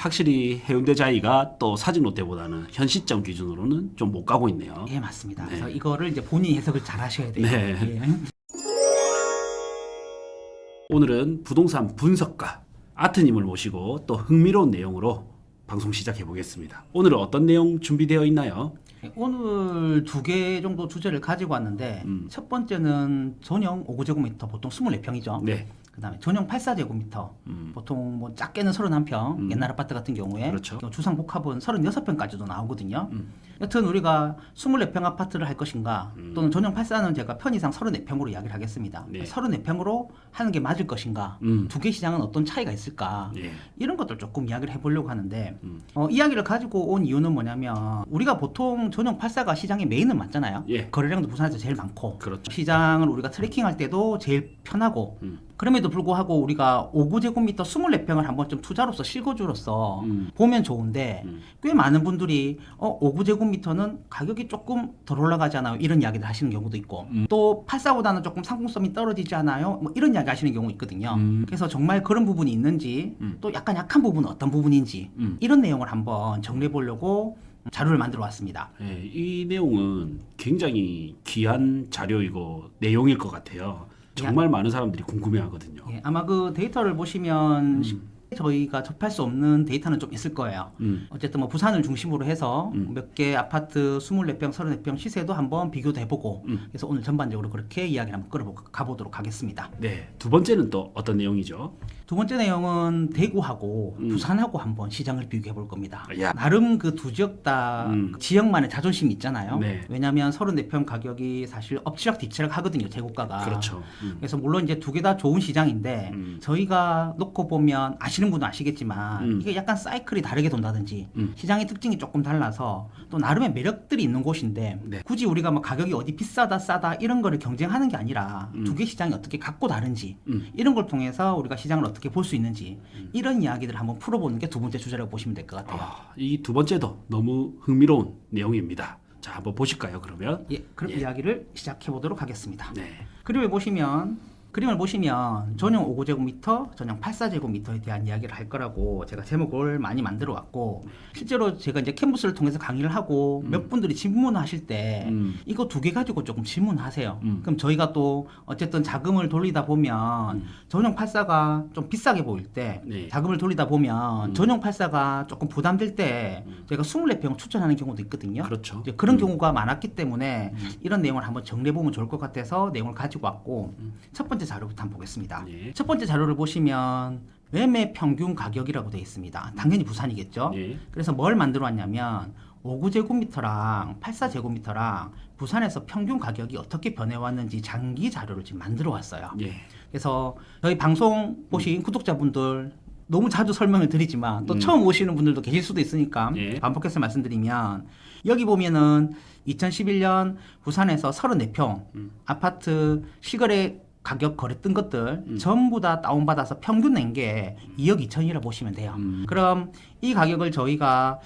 확실히 해운대 자이가 또 사직 롯데보다는 현 시점 기준으로는 좀 못 가고 있네요. 예, 맞습니다. 네. 그래서 이거를 이제 본인이 해석을 잘 하셔야 돼요. 네. 예. 오늘은 부동산 분석가 아트님을 모시고 또 흥미로운 내용으로 방송 시작해 보겠습니다. 오늘은 어떤 내용 준비되어 있나요? 오늘 2개 정도 주제를 가지고 왔는데 첫 번째는 전용 5제곱미터 보통 24평이죠. 네. 그다음에 전용 84제곱미터 보통 뭐 작게는 31평 옛날 아파트 같은 경우에 그렇죠. 주상 복합은 36평까지도 나오거든요. 여튼 우리가 24평 아파트를 할 것인가 또는 전용 84는 제가 편의상 34평으로 이야기를 하겠습니다. 네. 34평으로 하는 게 맞을 것인가 2개 시장은 어떤 차이가 있을까 네. 이런 것들 조금 이야기를 해보려고 하는데 이야기를 가지고 온 이유는 뭐냐면 우리가 보통 전용 84가 시장의 메인은 맞잖아요. 예. 거래량도 부산에서 제일 많고 그렇죠. 시장을 우리가 트래킹할 때도 제일 편하고 그럼에도 불구하고 우리가 5구제곱미터 24평을 한번 좀 투자로서 실거주로서 보면 좋은데 꽤 많은 분들이 5구제곱미터는 가격이 조금 덜 올라가잖아요 이런 이야기를 하시는 경우도 있고 또 84보다는 조금 상품성이 떨어지지 않아요 뭐 이런 이야기 하시는 경우 있거든요. 그래서 정말 그런 부분이 있는지 또 약간 약한 부분은 어떤 부분인지 이런 내용을 한번 정리해 보려고 자료를 만들어 왔습니다. 네, 이 내용은 굉장히 귀한 자료이고 내용일 것 같아요. 정말 많은 사람들이 궁금해하거든요. 예, 아마 그 데이터를 보시면 저희가 접할 수 없는 데이터는 좀 있을 거예요. 어쨌든 뭐 부산을 중심으로 해서 몇 개 아파트 24평, 34평 시세도 한번 비교도 해보고 그래서 오늘 전반적으로 그렇게 이야기를 한번 가보도록 하겠습니다. 네, 두 번째는 또 어떤 내용이죠? 두 번째 내용은 대구하고 부산하고 한번 시장을 비교해 볼 겁니다. 야. 나름 그 두 지역 다 지역만의 자존심이 있잖아요. 네. 왜냐하면 34평 가격이 사실 엎치락뒤치락 하거든요, 재고가가. 그렇죠. 그래서 물론 이제 두 개 다 좋은 시장인데 저희가 놓고 보면 아시는 분은 아시겠지만 이게 약간 사이클이 다르게 돈다든지 시장의 특징이 조금 달라서 또 나름의 매력들이 있는 곳인데 네. 굳이 우리가 뭐 가격이 어디 비싸다 싸다 이런 거를 경쟁하는 게 아니라 두 개 시장이 어떻게 갖고 다른지 이런 걸 통해서 우리가 시장을 어떻게 볼 수 있는지 이런 이야기들을 한번 풀어보는 게 두 번째 주제라고 보시면 될 것 같아요. 이 두 번째도 너무 흥미로운 내용입니다. 자, 한번 보실까요, 그러면? 예, 그럼 이야기를 시작해 보도록 하겠습니다. 네. 그림을 보시면 전용 5구제곱미터, 전용 84제곱미터에 대한 이야기를 할 거라고 제가 제목을 많이 만들어 왔고 실제로 제가 이제 캔버스를 통해서 강의를 하고 몇 분들이 질문하실 때 이거 두 개 가지고 조금 질문하세요. 그럼 저희가 또 어쨌든 자금을 돌리다 보면 전용 84가 좀 비싸게 보일 때 네. 자금을 돌리다 보면 전용 84가 조금 부담될 때 제가 24평을 추천하는 경우도 있거든요. 그렇죠. 이제 그런 경우가 많았기 때문에 이런 내용을 한번 정리해 보면 좋을 것 같아서 내용을 가지고 왔고 첫 번째 자료부터 한번 보겠습니다. 예. 첫 번째 자료를 보시면 매매 평균 가격이라고 되어 있습니다. 당연히 부산이겠죠. 예. 그래서 뭘 만들어 왔냐면 5구제곱미터랑 84제곱미터랑 부산에서 평균 가격이 어떻게 변해왔는지 장기 자료를 지금 만들어 왔어요. 예. 그래서 저희 방송 보신 구독자분들 너무 자주 설명을 드리지만 또 처음 오시는 분들도 계실 수도 있으니까 예. 반복해서 말씀드리면 여기 보면은 2011년 부산에서 34평 아파트 실거래 가격 거래뜬 것들 전부 다 다운받아서 평균 낸 게 2억 2천이라 보시면 돼요. 그럼 이 가격을 저희가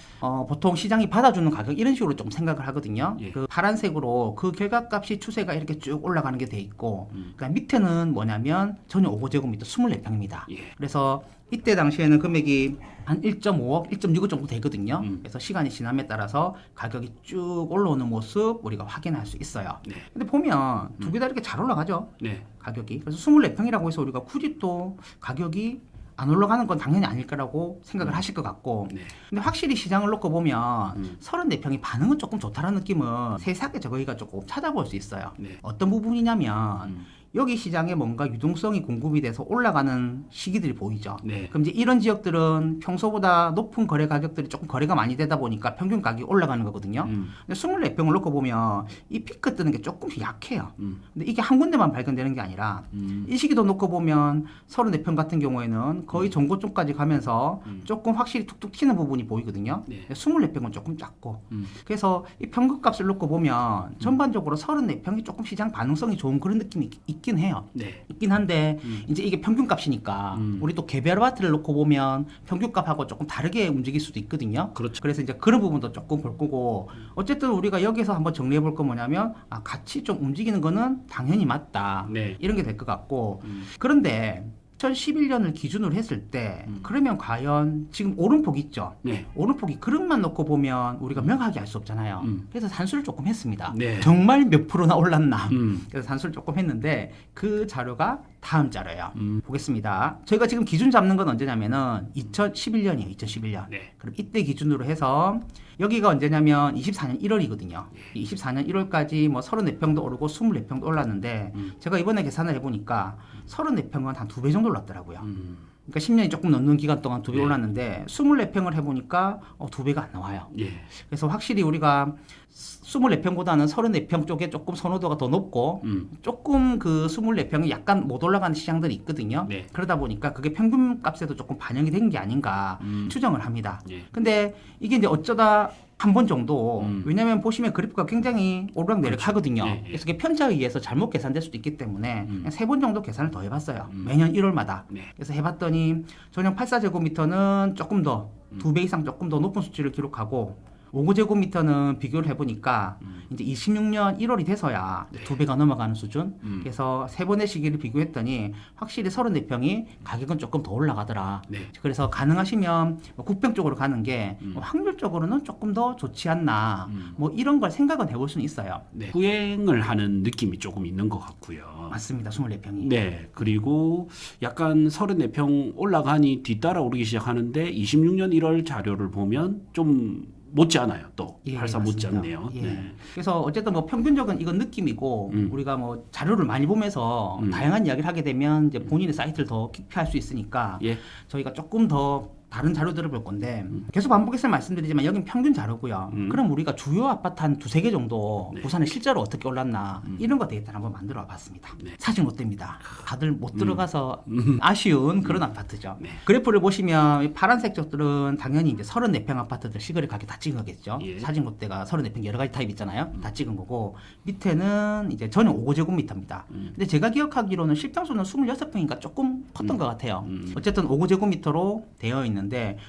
보통 시장이 받아주는 가격 이런 식으로 좀 생각을 하거든요. 예. 그 파란색으로 그 결과값이 추세가 이렇게 쭉 올라가는 게 돼 있고 그다음 밑에는 뭐냐면 전용 5구제곱미터 24평입니다. 예. 그래서 이때 당시에는 금액이 한 1.5억, 1.6억 정도 되거든요. 그래서 시간이 지남에 따라서 가격이 쭉 올라오는 모습 우리가 확인할 수 있어요. 네. 근데 보면 두 개 다 이렇게 잘 올라가죠. 네. 가격이. 그래서 24평이라고 해서 우리가 굳이 또 가격이 안 올라가는 건 당연히 아닐 거라고 생각을 하실 것 같고 네. 근데 확실히 시장을 놓고 보면 34평이 반응은 조금 좋다라는 느낌은 세세하게 저희가 조금 찾아볼 수 있어요. 네. 어떤 부분이냐면 여기 시장에 뭔가 유동성이 공급이 돼서 올라가는 시기들이 보이죠. 네. 그럼 이제 이런 지역들은 평소보다 높은 거래 가격들이 조금 거래가 많이 되다 보니까 평균 가격이 올라가는 거거든요. 근데 24평을 놓고 보면 이 피크 뜨는 게 조금씩 약해요. 근데 이게 한 군데만 발견되는 게 아니라 이 시기도 놓고 보면 34평 같은 경우에는 거의 전고점까지 가면서 조금 확실히 툭툭 튀는 부분이 보이거든요. 네. 24평은 조금 작고 그래서 이 평균값을 놓고 보면 전반적으로 34평이 조금 시장 반응성이 좋은 그런 느낌이 있긴 해요. 네. 있긴 한데 이제 이게 평균값이니까 우리 또 개별 아파트를 놓고 보면 평균값하고 조금 다르게 움직일 수도 있거든요. 그렇죠. 그래서 이제 그런 부분도 조금 볼 거고 어쨌든 우리가 여기서 한번 정리해 볼 건 뭐냐면 같이 좀 움직이는 거는 당연히 맞다. 네. 이런 게 될 것 같고 그런데 2011년을 기준으로 했을 때 그러면 과연 지금 오름폭 있죠? 네. 오름폭이 그릇만 놓고 보면 우리가 명확히 알 수 없잖아요. 그래서 산수를 조금 했습니다. 네. 정말 몇 프로나 올랐나? 그래서 산수를 조금 했는데 그 자료가 다음 자료예요. 보겠습니다. 저희가 지금 기준 잡는 건 언제냐면은 2011년이에요. 2011년. 네. 그럼 이때 기준으로 해서 여기가 언제냐면 24년 1월이거든요. 24년 1월까지 뭐 34평도 오르고 24평도 올랐는데 제가 이번에 계산을 해보니까 34평은 한 2배 정도 올랐더라고요. 그러니까 10년이 조금 넘는 기간 동안 2배 올랐는데 24평을 해보니까 2배가 안 나와요. 예. 그래서 확실히 우리가 24평보다는 34평 쪽에 조금 선호도가 더 높고 조금 그 24평이 약간 못 올라가는 시장들이 있거든요. 네. 그러다 보니까 그게 평균 값에도 조금 반영이 된 게 아닌가 추정을 합니다. 예. 근데 이게 이제 어쩌다 한 번 정도 왜냐하면 보시면 그래프가 굉장히 오르락내리락 하거든요. 예, 예. 그래서 그게 편차에 의해서 잘못 계산될 수도 있기 때문에 3번 정도 계산을 더 해봤어요. 매년 1월마다. 네. 그래서 해봤더니 전용 84제곱미터는 조금 더 2배 이상 조금 더 높은 수치를 기록하고 59제곱미터는 비교를 해보니까 이제 26년 1월이 돼서야 네. 2배가 넘어가는 수준. 그래서 세 번의 시기를 비교했더니 확실히 34평이 가격은 조금 더 올라가더라. 네. 그래서 가능하시면 뭐 국평 쪽으로 가는 게 확률적으로는 조금 더 좋지 않나. 뭐 이런 걸 생각은 해볼 수는 있어요. 네. 후행을 하는 느낌이 조금 있는 것 같고요. 맞습니다. 24평이. 네. 그리고 약간 34평 올라가니 뒤따라 오르기 시작하는데 26년 1월 자료를 보면 좀 못지않아요. 또 예, 84 맞습니다. 못지않네요. 예. 네. 그래서 어쨌든 뭐 평균적인 이건 느낌이고 우리가 뭐 자료를 많이 보면서 다양한 이야기를 하게 되면 이제 본인의 사이트를 더 깊이 할 수 있으니까 예. 저희가 조금 더 다른 자료들을 볼 건데 계속 반복해서 말씀드리지만 여긴 평균 자료고요. 그럼 우리가 주요 아파트 한 2-3개 정도 네. 부산에 실제로 어떻게 올랐나 이런 거 데이터를 한번 만들어 봤습니다. 네. 사진 롯데입니다. 다들 못 들어가서 아쉬운 그런 아파트죠. 네. 그래프를 보시면 이 파란색 쪽들은 당연히 이제 34평 아파트들 시거래 가격 다 찍은 거겠죠. 예. 사진 롯데가 34평 여러 가지 타입 있잖아요. 다 찍은 거고 밑에는 이제 전용 5제곱미터입니다. 근데 제가 기억하기로는 실평수는 26평인가 조금 컸던 것 같아요. 어쨌든 5제곱미터로 되어 있는데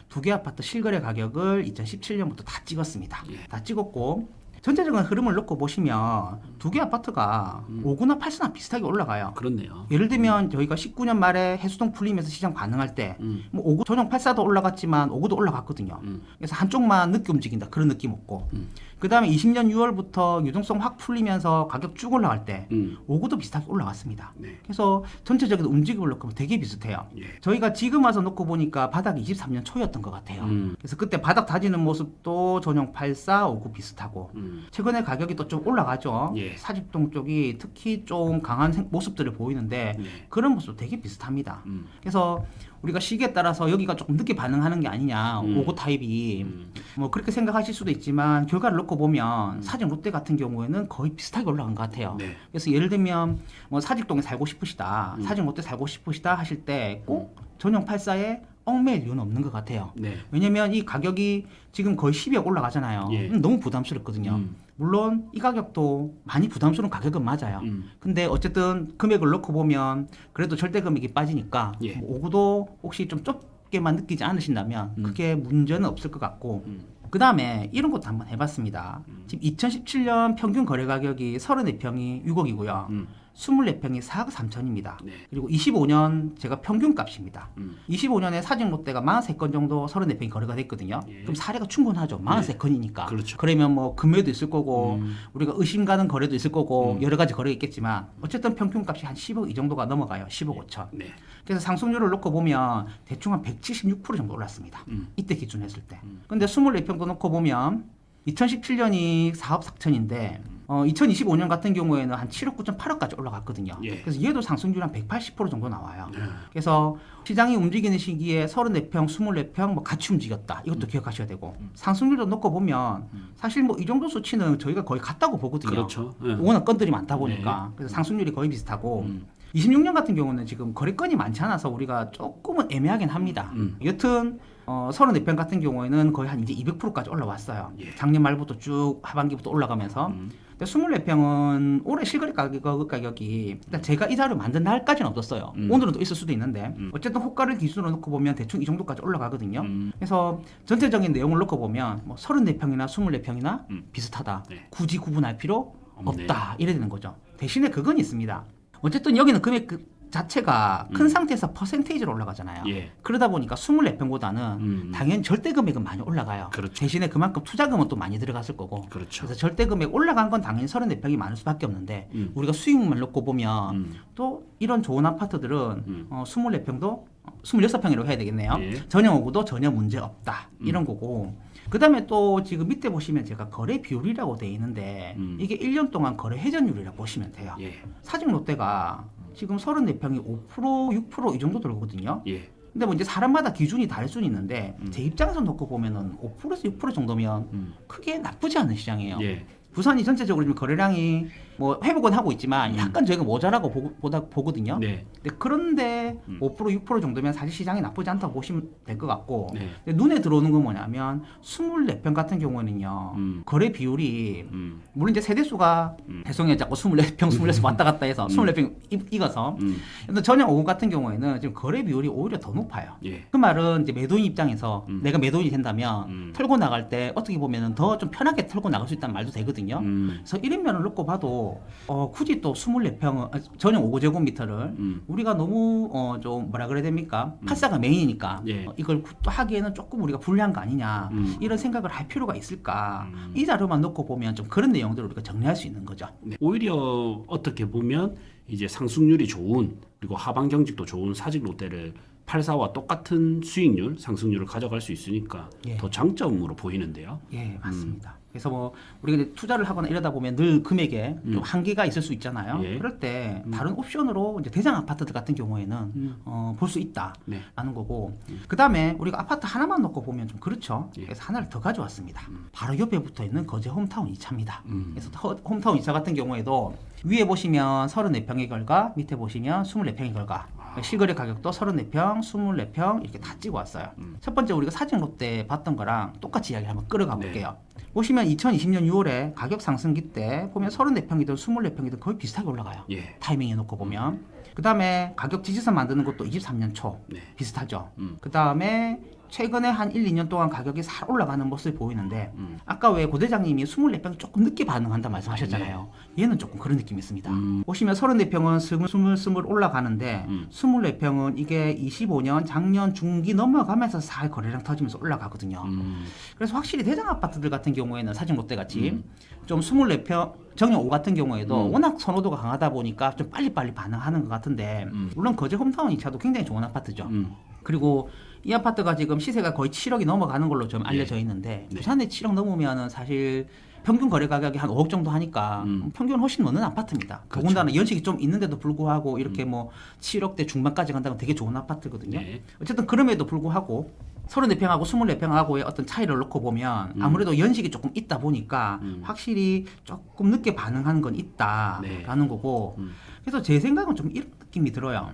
두 개 아파트 실거래 가격을 2017년부터 다 찍었습니다. 예. 다 찍었고 전체적인 흐름을 놓고 보시면 두 개 아파트가 5구나 8수나 비슷하게 올라가요. 그렇네요. 예를 들면 저희가 19년 말에 해수동 풀리면서 시장 반응할 때 뭐 5구 전용 84도 올라갔지만 5구도 올라갔거든요. 그래서 한쪽만 늦게 움직인다 그런 느낌 없고 그 다음에 20년 6월부터 유동성 확 풀리면서 가격 쭉 올라갈 때 5구도 비슷하게 올라갔습니다. 네. 그래서 전체적인 움직임을 놓고 보면 되게 비슷해요. 예. 저희가 지금 와서 놓고 보니까 바닥이 23년 초였던 것 같아요. 그래서 그때 바닥 다지는 모습도 전용 84, 5구 비슷하고 최근에 가격이 또 좀 올라가죠. 예. 사직동 쪽이 특히 좀 강한 모습들을 보이는데 네. 그런 모습도 되게 비슷합니다. 그래서 우리가 시기에 따라서 여기가 조금 늦게 반응하는 게 아니냐 5구 타입이 뭐 그렇게 생각하실 수도 있지만 결과를 놓고 보면 사직 롯데 같은 경우에는 거의 비슷하게 올라간 것 같아요. 네. 그래서 예를 들면 뭐 사직동에 살고 싶으시다 사직 롯데 살고 싶으시다 하실 때 꼭 전용 84에 얽매일 이유는 없는 것 같아요. 네. 왜냐면 이 가격이 지금 거의 10억 올라가잖아요. 예. 너무 부담스럽거든요. 물론 이 가격도 많이 부담스러운 가격은 맞아요. 근데 어쨌든 금액을 놓고 보면 그래도 절대 금액이 빠지니까 예. 뭐 오구도 혹시 좀 좁게만 느끼지 않으신다면 크게 문제는 없을 것 같고 그 다음에 이런 것도 한번 해봤습니다. 지금 2017년 평균 거래 가격이 34평이 6억이고요. 24평이 4억 3천입니다. 네. 그리고 25년 제가 평균 값입니다. 25년에 사직 롯데가 43건 정도 34평이 거래가 됐거든요. 예. 그럼 사례가 충분하죠. 43건이니까. 그렇죠. 그러면 뭐 금매도 있을 거고 우리가 의심 가는 거래도 있을 거고 여러 가지 거래가 있겠지만 어쨌든 평균 값이 한 10억 이 정도가 넘어가요. 10억 5천. 네. 그래서 상승률을 놓고 보면 대충 한 176% 정도 올랐습니다. 이때 기준 했을 때. 근데 24평도 놓고 보면 2017년이 4억 4천인데 2025년 같은 경우에는 한 7억 9천 8억까지 올라갔거든요. 예. 그래서 얘도 상승률 한 180% 정도 나와요. 네. 그래서 시장이 움직이는 시기에 34평, 24평 뭐 같이 움직였다. 이것도 기억하셔야 되고 상승률도 놓고 보면 사실 뭐 이 정도 수치는 저희가 거의 같다고 보거든요. 그렇죠. 네. 워낙 건들이 많다 보니까 그래서 상승률이 거의 비슷하고 26년 같은 경우는 지금 거래건이 많지 않아서 우리가 조금은 애매하긴 합니다. 여튼 34평 같은 경우에는 거의 한 이제 200%까지 올라왔어요. 예. 작년 말부터 쭉 하반기부터 올라가면서. 근데 24평은 올해 실거래 가격이 일단 제가 이 자료 만든 날까지는 없었어요. 오늘은 또 있을 수도 있는데 어쨌든 호가를 기준으로 놓고 보면 대충 이 정도까지 올라가거든요. 그래서 전체적인 내용을 놓고 보면 뭐 34평이나 24평이나 비슷하다. 네. 굳이 구분할 필요 없네. 없다. 이래 되는 거죠. 대신에 그건 있습니다. 어쨌든 여기는 금액 자체가 큰 상태에서 퍼센테이지로 올라가잖아요. 예. 그러다 보니까 24평보다는 당연히 절대 금액은 많이 올라가요. 그렇죠. 대신에 그만큼 투자금은 또 많이 들어갔을 거고. 그렇죠. 그래서 절대 금액 올라간 건 당연히 34평이 많을 수밖에 없는데 우리가 수익만 놓고 보면 또 이런 좋은 아파트들은 24평도 26평이라고 해야 되겠네요. 예. 전용 5구도 전혀 문제 없다. 이런 거고. 그다음에 또 지금 밑에 보시면 제가 거래 비율이라고 돼 있는데 이게 1년 동안 거래 회전율이라고 보시면 돼요. 예. 사직 롯데가 지금 34평이 5%, 6%이 정도 들거든요. 예. 근데 뭐 이제 사람마다 기준이 다를 수는 있는데 제 입장에서 놓고 보면은 5%에서 6% 정도면 크게 나쁘지 않은 시장이에요. 예. 부산이 전체적으로 지금 거래량이 뭐 회복은 하고 있지만 약간 저희가 모자라고 보거든요. 네. 근데 그런데 5% 6% 정도면 사실 시장이 나쁘지 않다고 보시면 될 것 같고 네. 근데 눈에 들어오는 건 뭐냐면 24평 같은 경우에는요 거래 비율이 물론 이제 세대수가 배송에 자꾸 24평 24평 왔다 갔다 해서 24평 익어서 근데 전용 5구 같은 경우에는 지금 거래 비율이 오히려 더 높아요. 예. 그 말은 이제 매도인 입장에서 내가 매도인이 된다면 털고 나갈 때 어떻게 보면은 더 좀 편하게 털고 나갈 수 있다는 말도 되거든요. 그래서 이런 면을 놓고 봐도 굳이 또 24평 전용 5제곱미터를 우리가 너무 좀 뭐라 그래야 됩니까? 파사가 메인이니까 예. 이걸 또 하기에는 조금 우리가 불리한 거 아니냐 이런 생각을 할 필요가 있을까? 이 자료만 놓고 보면 좀 그런 내용들을 우리가 정리할 수 있는 거죠. 네. 오히려 어떻게 보면 이제 상승률이 좋은 그리고 하방 경직도 좋은 사직 롯데를 84와 똑같은 수익률, 상승률을 가져갈 수 있으니까 예. 더 장점으로 보이는데요. 예, 맞습니다. 그래서 뭐 우리가 이제 투자를 하거나 이러다 보면 늘 금액에 좀 한계가 있을 수 있잖아요. 예. 그럴 때 다른 옵션으로 이제 대장 아파트들 같은 경우에는 볼 수 있다라는 네. 거고. 그 다음에 우리가 아파트 하나만 놓고 보면 좀 그렇죠. 예. 그래서 하나를 더 가져왔습니다. 바로 옆에 붙어 있는 거제 홈타운 2차입니다. 그래서 홈타운 2차 같은 경우에도 위에 보시면 34평의 결과, 밑에 보시면 24평의 결과. 실거래 가격도 34평, 24평 이렇게 다 찍어 왔어요. 첫 번째 우리가 사진 롯데 봤던 거랑 똑같이 이야기를 한번 끌어가 볼게요. 보시면 2020년 6월에 가격 상승기 때 보면 34평이든 24평이든 거의 비슷하게 올라가요. 예. 타이밍에 놓고 보면. 그 다음에 가격 지지선 만드는 것도 23년 초 네. 비슷하죠. 그 다음에 최근에 한 1, 2년 동안 가격이 살 올라가는 모습이 보이는데 아까 왜 고대장님이 24평이 조금 늦게 반응한다 말씀하셨잖아요. 얘는 조금 그런 느낌이 있습니다. 보시면 34평은 스물스물 올라가는데 24평은 이게 25년 작년 중기 넘어가면서 살 거래량 터지면서 올라가거든요. 그래서 확실히 대장 아파트들 같은 경우에는 사진 롯데 같이 좀 24평 정형 5 같은 경우에도 워낙 선호도가 강하다 보니까 좀 빨리빨리 반응하는 것 같은데 물론 거제 홈타운 2차도 굉장히 좋은 아파트죠. 그리고 이 아파트가 지금 시세가 거의 7억이 넘어가는 걸로 좀 알려져 있는데 부산에 7억 넘으면은 사실 평균 거래 가격이 한 5억 정도 하니까 평균 훨씬 넘는 아파트입니다. 그렇죠. 더군다나 연식이 좀 있는데도 불구하고 이렇게 뭐 7억대 중반까지 간다면 되게 좋은 아파트거든요. 네. 어쨌든 그럼에도 불구하고 34평하고 24평하고의 어떤 차이를 놓고 보면 아무래도 연식이 조금 있다 보니까 확실히 조금 늦게 반응하는 건 있다라는 거고 그래서 제 생각은 좀 이런 느낌이 들어요.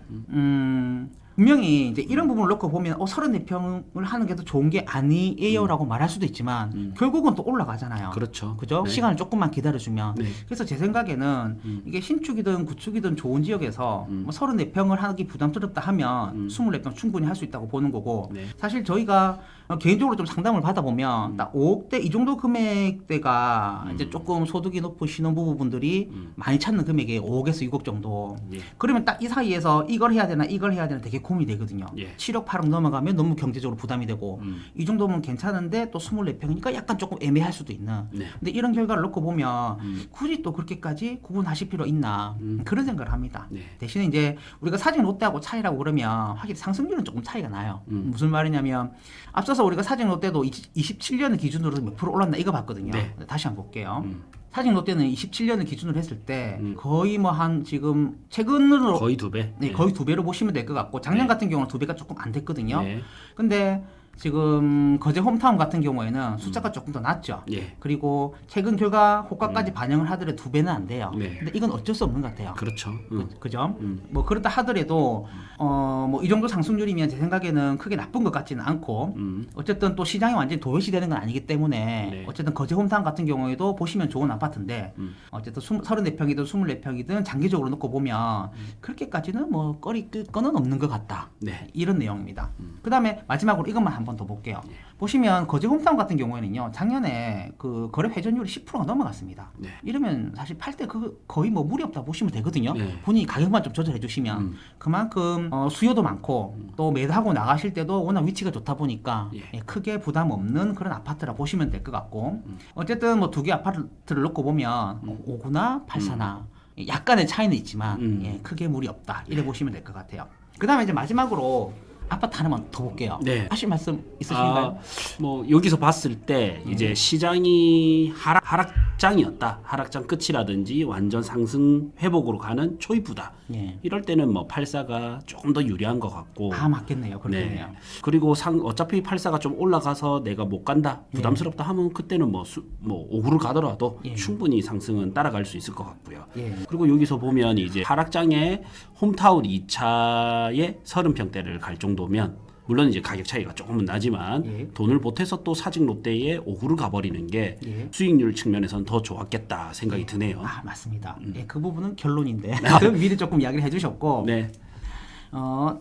분명히 이제 이런 부분을 놓고 보면 34평을 하는 게 더 좋은 게 아니에요라고 말할 수도 있지만 결국은 또 올라가잖아요. 그렇죠. 그죠? 네. 시간을 조금만 기다려주면. 네. 그래서 제 생각에는 이게 신축이든 구축이든 좋은 지역에서 뭐 34평을 하기 부담스럽다 하면 24평 충분히 할 수 있다고 보는 거고 네. 사실 저희가 개인적으로 좀 상담을 받아보면 딱 5억대 이 정도 금액대가 이제 조금 소득이 높은 신혼부부분들이 많이 찾는 금액이 5억에서 6억 정도. 예. 그러면 딱 이 사이에서 이걸 해야 되나 이걸 해야 되나 되게 고민이 되거든요. 예. 7억 8억 넘어가면 너무 경제적으로 부담이 되고 이 정도면 괜찮은데 또 24평이니까 약간 조금 애매할 수도 있는. 네. 근데 이런 결과를 놓고 보면 굳이 또 그렇게까지 구분하실 필요 있나 그런 생각을 합니다. 네. 대신에 이제 우리가 사진 롯데하고 차이라고 그러면 확실히 상승률은 조금 차이가 나요. 무슨 말이냐면 앞서서 우리가 사진 롯데도 27년을 기준으로 몇 프로 올랐나 이거 봤거든요. 네. 다시 한번 볼게요. 사진 롯데는 27년을 기준으로 했을 때 거의 뭐 한 지금 최근으로 거의 2배. 네, 거의 2배로 보시면 될 것 같고 작년 같은 경우는 2배가 조금 안 됐거든요. 네. 근데 지금 거제 홈타운 같은 경우에는 숫자가 조금 더 낮죠. 예. 그리고 최근 결과 호가까지 반영을 하더라도 2배는 안 돼요. 네. 근데 이건 어쩔 수 없는 것 같아요. 그렇죠. 그죠? 뭐 그렇다 하더라도 뭐 이 정도 상승률이면 제 생각에는 크게 나쁜 것 같지는 않고 어쨌든 또 시장이 완전히 도외시 되는 건 아니기 때문에 네. 어쨌든 거제 홈타운 같은 경우에도 보시면 좋은 아파트인데 어쨌든 34평이든 24평이든 장기적으로 놓고 보면 그렇게까지는 뭐 꺼리 끌 거는 없는 것 같다. 네. 이런 내용입니다. 그 다음에 마지막으로 이것만 한번 한번 더 볼게요. 보시면 거제 홈타운 같은 경우에는요, 작년에 그 거래 회전율이 10%가 넘어갔습니다. 네. 이러면 사실 팔 때 그 거의 뭐 무리 없다 보시면 되거든요. 네. 본인이 가격만 좀 조절해 주시면 그만큼 수요도 많고 또 매도하고 나가실 때도 워낙 위치가 좋다 보니까 예. 크게 부담 없는 그런 아파트라 보시면 될 것 같고 어쨌든 뭐 두 개 아파트를 놓고 보면 5구나 8사나 약간의 차이는 있지만 예, 크게 무리 없다 이래 보시면 될 것 같아요. 그 다음에 이제 마지막으로 아파트 하나만 더 볼게요. 네. 하실 말씀 있으신가요? 뭐 여기서 봤을 때 이제 시장이 하락장이었다. 하락장 끝이라든지 완전 상승 회복으로 가는 초입부다. 예. 이럴 때는 뭐 84가 조금 더 유리한 것 같고. 아 맞겠네요. 그렇겠네요. 그리고 어차피 84가 좀 올라가서 내가 못 간다, 부담스럽다 하면 그때는 뭐 5구를 가더라도 예. 충분히 상승은 따라갈 수 있을 것 같고요. 예. 그리고 여기서 보면 이제 하락장에 홈타운 2차에 30평대를 갈 정도면 물론 이제 가격 차이가 조금은 나지만 예. 돈을 보태서 또 사직 롯데에 5구를 가버리는 게 예. 수익률 측면에서는 더 좋았겠다 생각이 드네요. 아 맞습니다. 예, 그 부분은 결론인데 그 미리 조금 이야기를 해주셨고 네.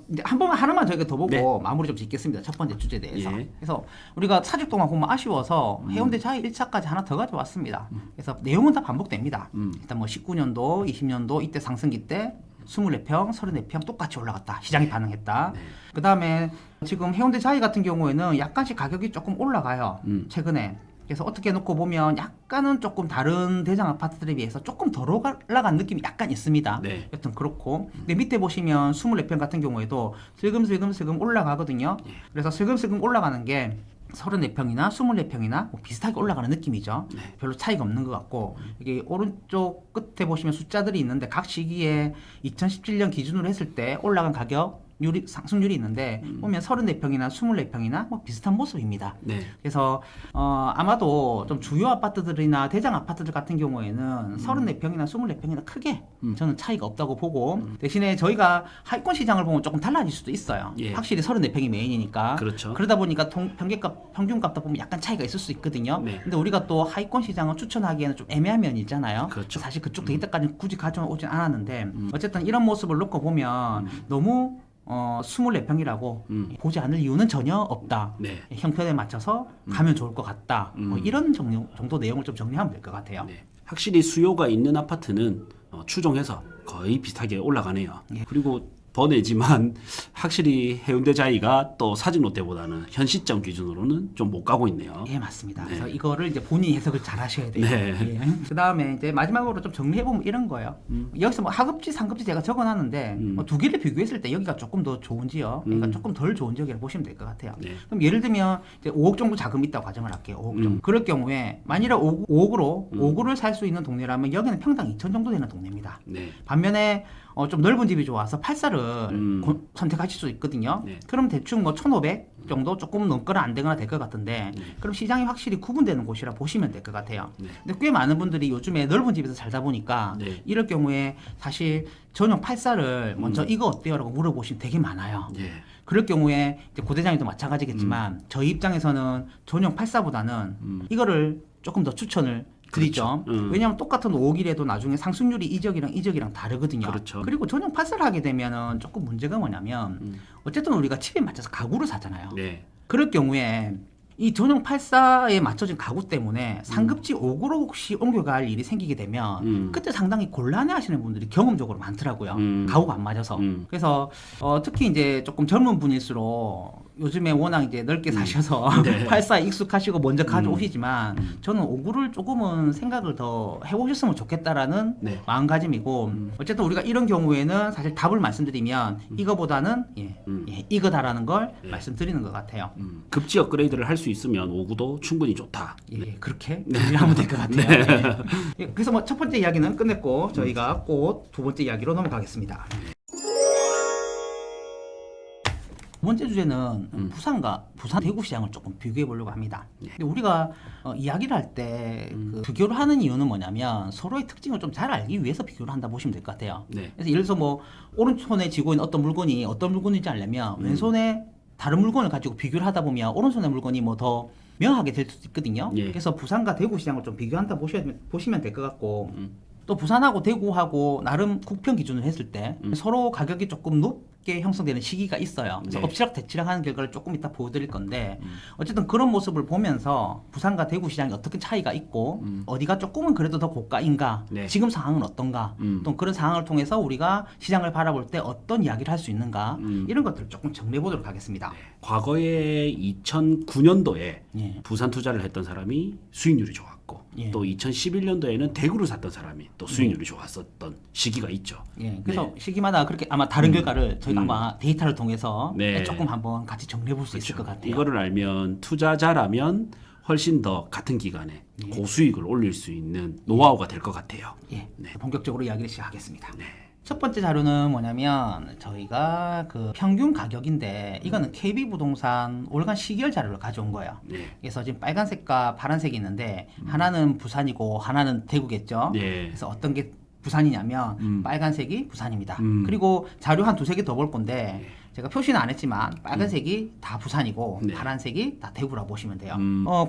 이제 한 번만 하나만 저희가 더 보고 네. 마무리 좀 짓겠습니다. 첫 번째 주제에 대해서. 예. 그래서 우리가 사직 동안 보면 아쉬워서 해운대 자이 1차까지 하나 더 가져왔습니다. 그래서 내용은 다 반복됩니다. 일단 뭐 19년도, 20년도 이때 상승기 때 24평, 34평 똑같이 올라갔다. 시장이 반응했다. 그 다음에 지금 해운대 자이 같은 경우에는 약간씩 가격이 조금 올라가요. 최근에. 그래서 어떻게 놓고 보면 약간은 조금 다른 대장 아파트들에 비해서 조금 덜 올라간 느낌이 약간 있습니다. 네. 여튼 그렇고. 근데 밑에 보시면 24평 같은 경우에도 슬금슬금 올라가거든요. 그래서 슬금슬금 올라가는 게 34평이나 24평이나 뭐 비슷하게 올라가는 느낌이죠. 별로 차이가 없는 것 같고 이게 오른쪽 끝에 보시면 숫자들이 있는데 각 시기에 2017년 기준으로 했을 때 올라간 가격 상승률이 있는데 보면 34평이나 24평이나 뭐 비슷한 모습입니다. 네. 그래서 아마도 좀 주요 아파트들이나 대장 아파트들 같은 경우에는 34평이나 24평이나 크게 저는 차이가 없다고 보고 대신에 저희가 하위권 시장을 보면 조금 달라질 수도 있어요. 예. 확실히 34평이 메인이니까. 그렇죠. 그러다 보니까 평균값도 보면 약간 차이가 있을 수 있거든요. 네. 근데 우리가 또 하위권 시장을 추천하기에는 좀 애매한 면이 있잖아요. 그렇죠. 사실 그쪽 데이터까지 굳이 가져오진 않았는데 어쨌든 이런 모습을 놓고 보면 너무 24평이라고 보지 않을 이유는 전혀 없다. 네. 형편에 맞춰서 가면 좋을 것 같다. 뭐 이런 정도 내용을 좀 정리하면 될 것 같아요. 네. 확실히 수요가 있는 아파트는 추종해서 거의 비슷하게 올라가네요. 예. 그리고 더 내지만 확실히 해운대 자이가 또 사직 롯데보다는 현 시점 기준으로는 좀 못 가고 있네요. 예, 맞습니다. 네. 그래서 이거를 이제 본인이 해석을 잘 하셔야 돼요. 네. 예. 그 다음에 이제 마지막으로 좀 정리해보면 이런 거예요. 여기서 뭐 하급지, 상급지 제가 적어놨는데 뭐 두 개를 비교했을 때 여기가 조금 더 좋은 지역, 그러니까 조금 덜 좋은 지역이라고 보시면 될 것 같아요. 네. 그럼 예를 들면 이제 5억 정도 자금이 있다고 가정을 할게요. 5억 정도. 그럴 경우에 만일에 5억으로 5구를 살 수 있는 동네라면 여기는 평당 2천 정도 되는 동네입니다. 네. 반면에 좀 넓은 집이 좋아서 84를 선택하실 수 있거든요. 네. 그럼 대충 뭐 1,500 정도 조금 넘거나 안 되거나 될 것 같은데 그럼 시장이 확실히 구분되는 곳이라 보시면 될 것 같아요. 네. 근데 꽤 많은 분들이 요즘에 넓은 집에서 살다 보니까 네. 이럴 경우에 사실 전용 84를 먼저 이거 어때요? 라고 물어보시면 되게 많아요. 예. 그럴 경우에 이제 고대장님도 마찬가지겠지만 저희 입장에서는 전용 84보다는 이거를 조금 더 추천을 드리죠. 그렇죠. 왜냐하면 똑같은 5억이라도 나중에 상승률이 이 지역이랑 다르거든요. 그렇죠. 그리고 전용 84를 하게 되면은 조금 문제가 뭐냐면 어쨌든 우리가 집에 맞춰서 가구를 사잖아요. 네. 그럴 경우에 이 전용 84에 맞춰진 가구 때문에 상급지 5구로 혹시 옮겨갈 일이 생기게 되면 그때 상당히 곤란해하시는 분들이 경험적으로 많더라고요. 가구가 안 맞아서. 그래서 특히 이제 조금 젊은 분일수록 요즘에 워낙 이제 넓게 사셔서 네. 84 익숙하시고 먼저 가져오시지만 저는 5구를 조금은 생각을 더 해보셨으면 좋겠다라는 네. 마음가짐이고 어쨌든 우리가 이런 경우에는 사실 답을 말씀드리면 이거보다는 이거다라는 걸 예. 말씀드리는 것 같아요. 급지 업그레이드를 할 수 있으면 5구도 충분히 좋다. 예, 그렇게 정리하면 될 것 같아요. 예, 그래서 뭐 첫 번째 이야기는 끝냈고 저희가 곧 두 번째 이야기로 넘어가겠습니다. 두 번째 주제는 부산 대구 시장을 조금 비교해 보려고 합니다. 근데 우리가 이야기를 할 때 비교를 하는 이유는 뭐냐면 서로의 특징을 좀 잘 알기 위해서 비교를 한다 보시면 될 것 같아요. 네. 그래서 예를 들어서 뭐 오른손에 쥐고 있는 어떤 물건인지 알려면 왼손에 다른 물건을 가지고 비교를 하다 보면 오른손의 물건이 뭐 더 명하게 될 수도 있거든요. 예. 그래서 부산과 대구 시장을 좀 비교한다 보시면 될 것 같고 또 부산하고 대구하고 나름 국평 기준을 했을 때 서로 가격이 조금 쉽게 형성되는 시기가 있어요. 그래서 네. 엎치락뒤치락하는 결과를 조금 이따 보여드릴 건데 어쨌든 그런 모습을 보면서 부산과 대구 시장이 어떻게 차이가 있고 어디가 조금은 그래도 더 고가인가, 네. 지금 상황은 어떤가, 또 그런 상황을 통해서 우리가 시장을 바라볼 때 어떤 이야기를 할 수 있는가 이런 것들을 조금 정리해 보도록 하겠습니다. 과거에 2009년도에 예. 부산 투자를 했던 사람이 수익률이 좋았고 예. 또 2011년도에는 대구를 샀던 사람이 또 수익률이 좋았었던 시기가 있죠. 예, 그래서 시기마다 그렇게 아마 다른 결과를 저희가 아마 데이터를 통해서 네. 조금 한번 같이 정리해 볼 수 있을 것 같아요. 이거를 알면 투자자라면 훨씬 더 같은 기간에 고수익을 올릴 수 있는 노하우가 될 것 같아요. 예, 본격적으로 이야기를 시작하겠습니다. 네. 첫 번째 자료는 뭐냐면 저희가 그 평균 가격인데 이거는 KB부동산 올간 시계열 자료를 가져온 거예요. 네. 그래서 지금 빨간색과 파란색이 있는데 하나는 부산이고 하나는 대구겠죠. 네. 그래서 어떤 게 부산이냐면 빨간색이 부산입니다. 그리고 자료 한 두세 개 더 볼 건데 제가 표시는 안 했지만 빨간색이 다 부산이고 네. 파란색이 다 대구라고 보시면 돼요.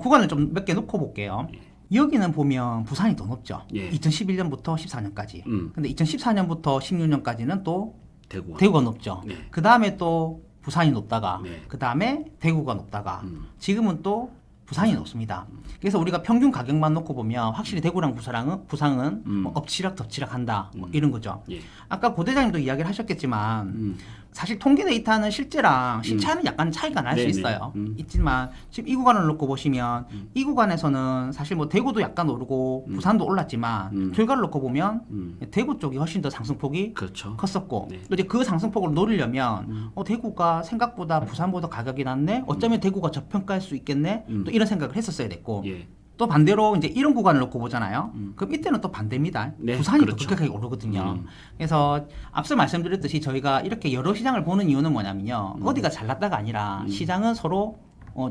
구간을 좀 몇 개 놓고 볼게요. 예. 여기는 보면 부산이 더 높죠. 예. 2011년부터 14년까지. 근데 2014년부터 16년까지는 또 대구가. 대구가 높죠. 네. 그 다음에 또 부산이 높다가, 네. 그 다음에 대구가 높다가, 지금은 또 부산이 높습니다. 그래서 우리가 평균 가격만 놓고 보면 확실히 대구랑 부산은 뭐 엎치락 덮치락 한다 뭐 이런 거죠. 예. 아까 고 대장님도 이야기를 하셨겠지만 사실 통계 데이터는 실제랑 실차는 약간 차이가 날 수 네네. 있어요. 있지만 지금 이 구간을 놓고 보시면 이 구간에서는 사실 뭐 대구도 약간 오르고 부산도 올랐지만 결과를 놓고 보면 대구 쪽이 훨씬 더 상승폭이 그렇죠. 컸었고 네. 또 이제 그 상승폭을 노리려면 대구가 생각보다 부산보다 가격이 낮네, 어쩌면 대구가 저평가할 수 있겠네, 또 이런 생각을 했었어야 됐고 예. 또 반대로 이제 이런 구간을 놓고 보잖아요. 그럼 이때는 또 반대입니다. 네, 부산이 그렇죠. 더 급격하게 오르거든요. 그래서 앞서 말씀드렸듯이 저희가 이렇게 여러 시장을 보는 이유는 뭐냐면요. 어디가 잘났다가 아니라 시장은 서로